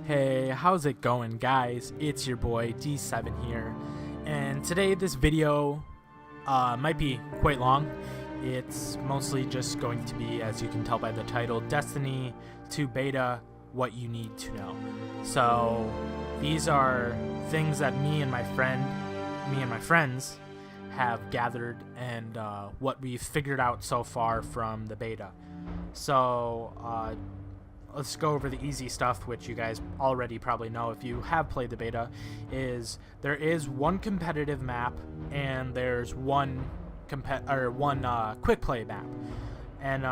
Hey, how's it going, guys? It's your boy D7 here, and today this video might be quite long. It's mostly just going to be, as you can tell by the title, Destiny 2 Beta, What You Need to Know. So these are things that me and my friends have gathered and what we've figured out so far from the beta. So let's go over the easy stuff, which you guys already probably know if you have played the beta. There is one competitive map and there's one quick play map, and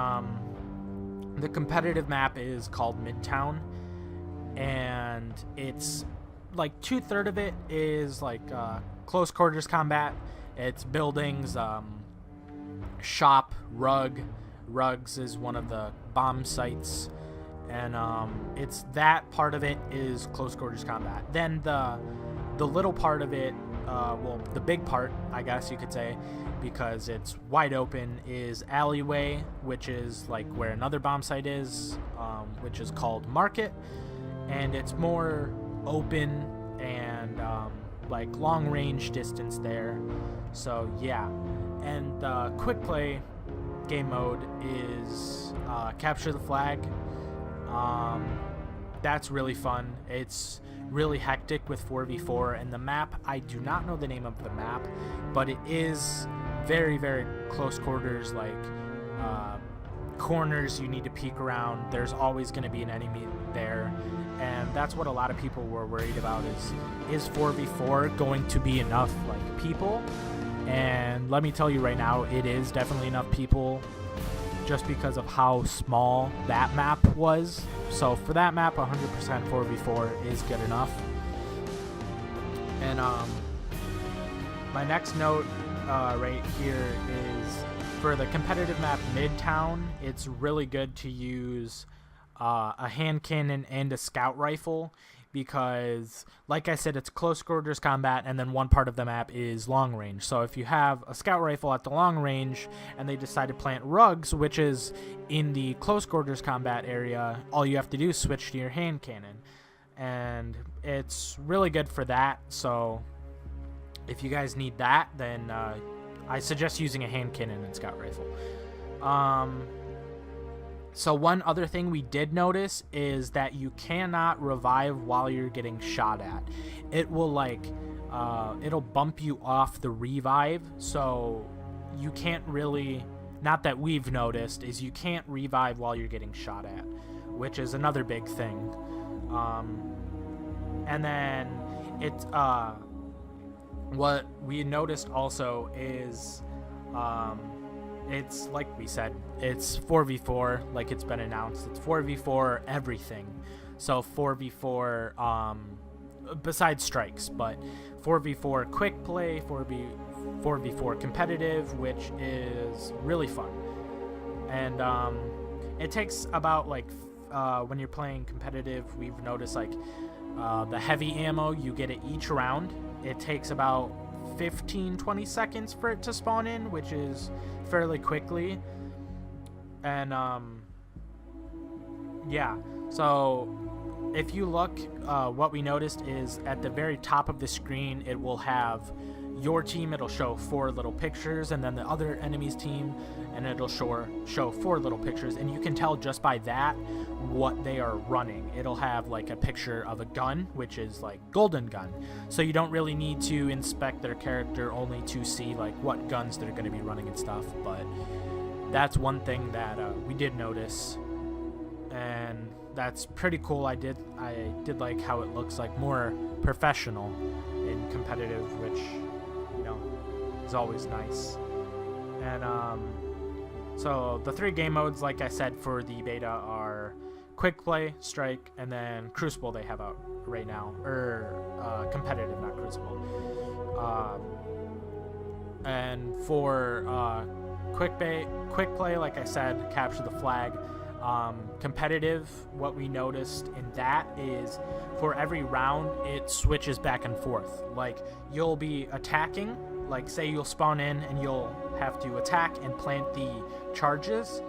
the competitive map is called Midtown, and it's like 2/3 of it is like close quarters combat. It's buildings, shop, rugs is one of the bomb sites, and it's that part of it is close quarters combat. Then the little part of it, well, the big part, I guess you could say, because it's wide open, is alleyway, which is like where another bomb site is, which is called Market, and it's more open and like long range distance there. So yeah, and the quick play game mode is capture the flag. That's really fun. It's really hectic with 4v4, and the map, I do not know the name of the map, but it is very, very close quarters, like corners you need to peek around. There's always going to be an enemy there, and that's what a lot of people were worried about, is 4v4 going to be enough like people? And let me tell you right now, it is definitely enough people, just because of how small that map was. So for that map, 100% 4v4 is good enough. And my next note right here is for the competitive map Midtown. It's really good to use a hand cannon and a scout rifle, because like I said, it's close quarters combat, and then one part of the map is long range. So if you have a scout rifle at the long range and they decide to plant rugs, which is in the close quarters combat area, all you have to do is switch to your hand cannon, and it's really good for that. So if you guys need that, then I suggest using a hand cannon and scout rifle. So one other thing we did notice is that you cannot revive while you're getting shot at. It will like, it'll bump you off the revive, so you can't really, not that we've noticed, is you can't revive while you're getting shot at, which is another big thing. And then it's, what we noticed also is, it's like we said, it's 4v4, like it's been announced. It's 4v4 everything. So 4v4 besides strikes, but 4v4 quick play, 4v4 competitive, which is really fun. And it takes about like when you're playing competitive, we've noticed like the heavy ammo, you get it each round. It takes about 15-20 seconds for it to spawn in, which is fairly quickly. And yeah, so if you look, what we noticed is at the very top of the screen, it will have your team. It'll show 4 little pictures, and then the other enemy's team, and it'll show 4 little pictures, and you can tell just by that what they are running. It'll have like a picture of a gun, which is like golden gun, so you don't really need to inspect their character only to see like what guns they're going to be running and stuff. But that's one thing that we did notice, and that's pretty cool. I did like how it looks like more professional in competitive, which, you know, is always nice. And so the 3 game modes, like I said, for the beta are quick play, strike, and then Crucible they have out right now, or competitive, not Crucible. And for quick play, like I said, capture the flag. Competitive, what we noticed in that is for every round it switches back and forth. Like you'll be attacking, like say you'll spawn in and you'll have to attack and plant the charges.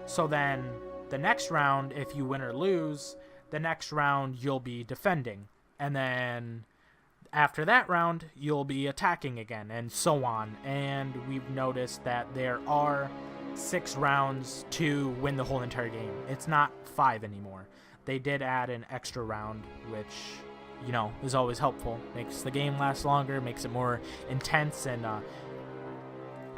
So then the next round, if you win or lose, the next round you'll be defending, and then after that round you'll be attacking again, and so on. And we've noticed that there are 6 rounds to win the whole entire game. It's not 5 anymore. They did add an extra round, which, you know, is always helpful. Makes the game last longer, makes it more intense and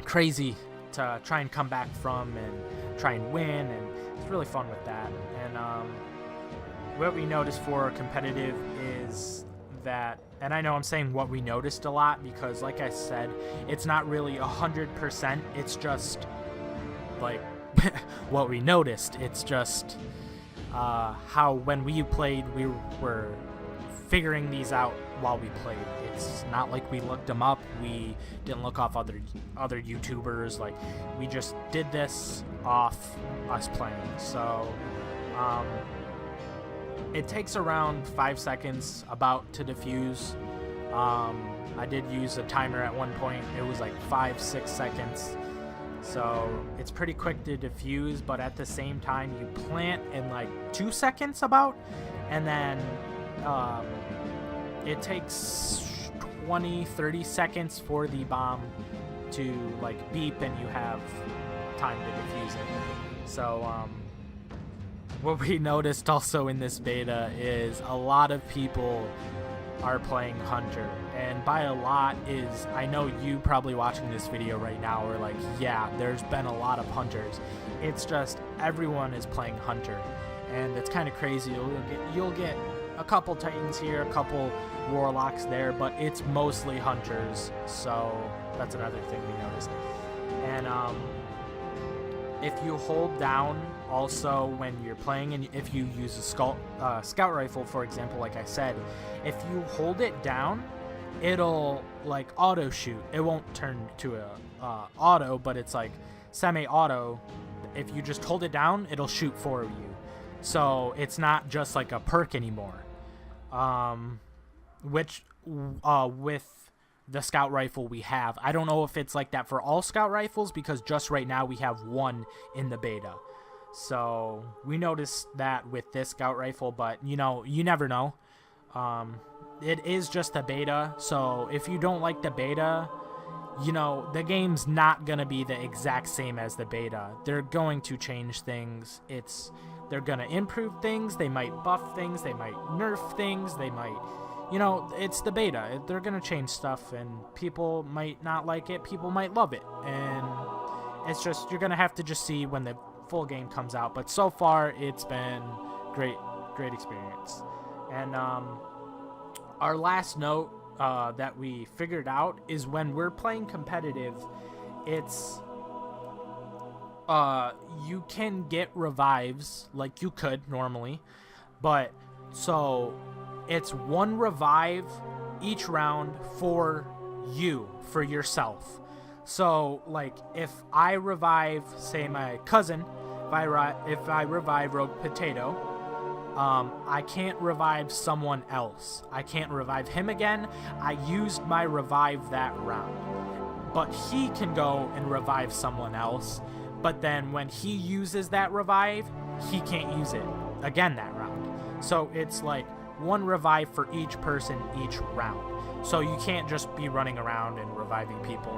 crazy to try and come back from and try and win, and it's really fun with that. And what we noticed for competitive is that, and I know I'm saying what we noticed a lot because, like I said, it's not really 100%, it's just like what we noticed. It's just how when we played, we were figuring these out while we played. It's not like we looked them up, we didn't look off other YouTubers, like we just did this off us playing. So it takes around 5 seconds about to defuse. I did use a timer at one point. It was like 5-6 seconds. So it's pretty quick to defuse, but at the same time you plant in like 2 seconds about, and then it takes 20-30 seconds for the bomb to like beep and you have time to defuse it. So what we noticed also in this beta is a lot of people are playing Hunter, and by a lot is, I know you probably watching this video right now are like, yeah, there's been a lot of Hunters. It's just everyone is playing Hunter, and it's kind of crazy. You'll get a couple Titans here, a couple Warlocks there, but it's mostly Hunters, so that's another thing we noticed. And if you hold down also when you're playing, and if you use a scout rifle, for example, like I said, if you hold it down, it'll like auto shoot. It won't turn to a auto, but it's like semi-auto. If you just hold it down, it'll shoot for you. So it's not just like a perk anymore. Which with the scout rifle we have, I don't know if it's like that for all scout rifles, because just right now we have one in the beta. So we noticed that with this scout rifle, but you know, you never know. It is just a beta, so if you don't like the beta, you know, the game's not gonna be the exact same as the beta. They're going to change things. They're gonna improve things. They might buff things. They might nerf things. They might, you know, it's the beta. They're gonna change stuff, and people might not like it. People might love it, and it's just, you're gonna have to just see when the full game comes out. But so far, it's been great experience. And our last note that we figured out is when we're playing competitive, it's you can get revives like you could normally, but so it's 1 revive each round for you, for yourself. So like if I revive, say, my cousin, if I revive Rogue Potato, I can't revive someone else. I can't revive him again. I used my revive that round. But he can go and revive someone else. But then when he uses that revive, he can't use it again that round. So it's like 1 revive for each person each round. So you can't just be running around and reviving people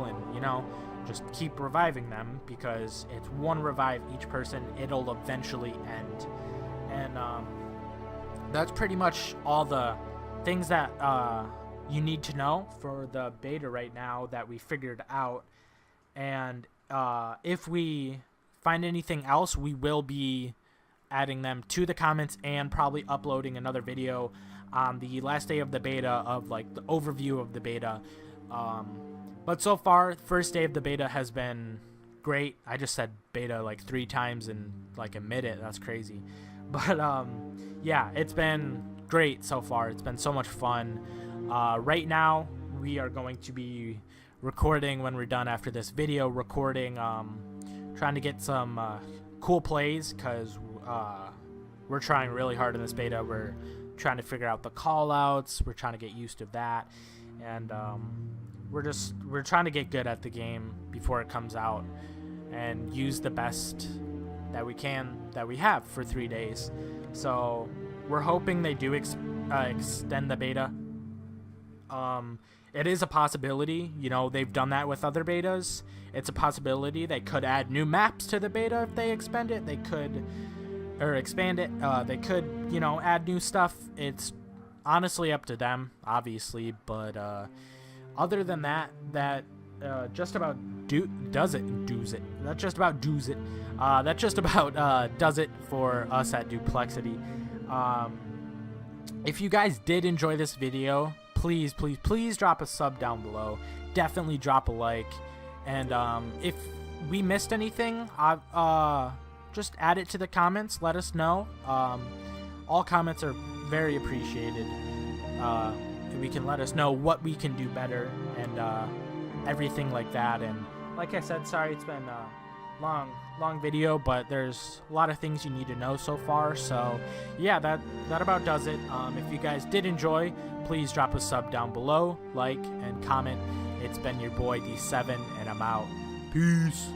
and, you know, just keep reviving them, because it's 1 revive each person. It'll eventually end. And that's pretty much all the things that you need to know for the beta right now that we figured out. And if we find anything else, we will be adding them to the comments and probably uploading another video on the last day of the beta of like the overview of the beta. But so far, first day of the beta has been great. I just said beta like 3 times in like a minute. That's crazy. But yeah, it's been great so far. It's been so much fun. Right now, we are going to be recording when we're done after this video, trying to get some cool plays, because we're trying really hard in this beta. We're trying to figure out the call outs. We're trying to get used to that. And we're trying to get good at the game before it comes out and use the best that we have for 3 days. So we're hoping they do extend the beta. It is a possibility. You know, they've done that with other betas. It's a possibility. They could add new maps to the beta if they expand it. They could, or expand it. They could, you know, add new stuff. It's honestly up to them, obviously. But other than that, just about does it. That just about does it. That just about does it for us at Duplexity. If you guys did enjoy this video, please drop a sub down below. Definitely drop a like. And if we missed anything, just add it to the comments. Let us know. All comments are very appreciated. We can let us know what we can do better and everything like that. And like I said, sorry it's been a long video, but there's a lot of things you need to know so far. So yeah, that about does it. If you guys did enjoy, please drop a sub down below, like and comment. It's been your boy D7, and I'm out. Peace.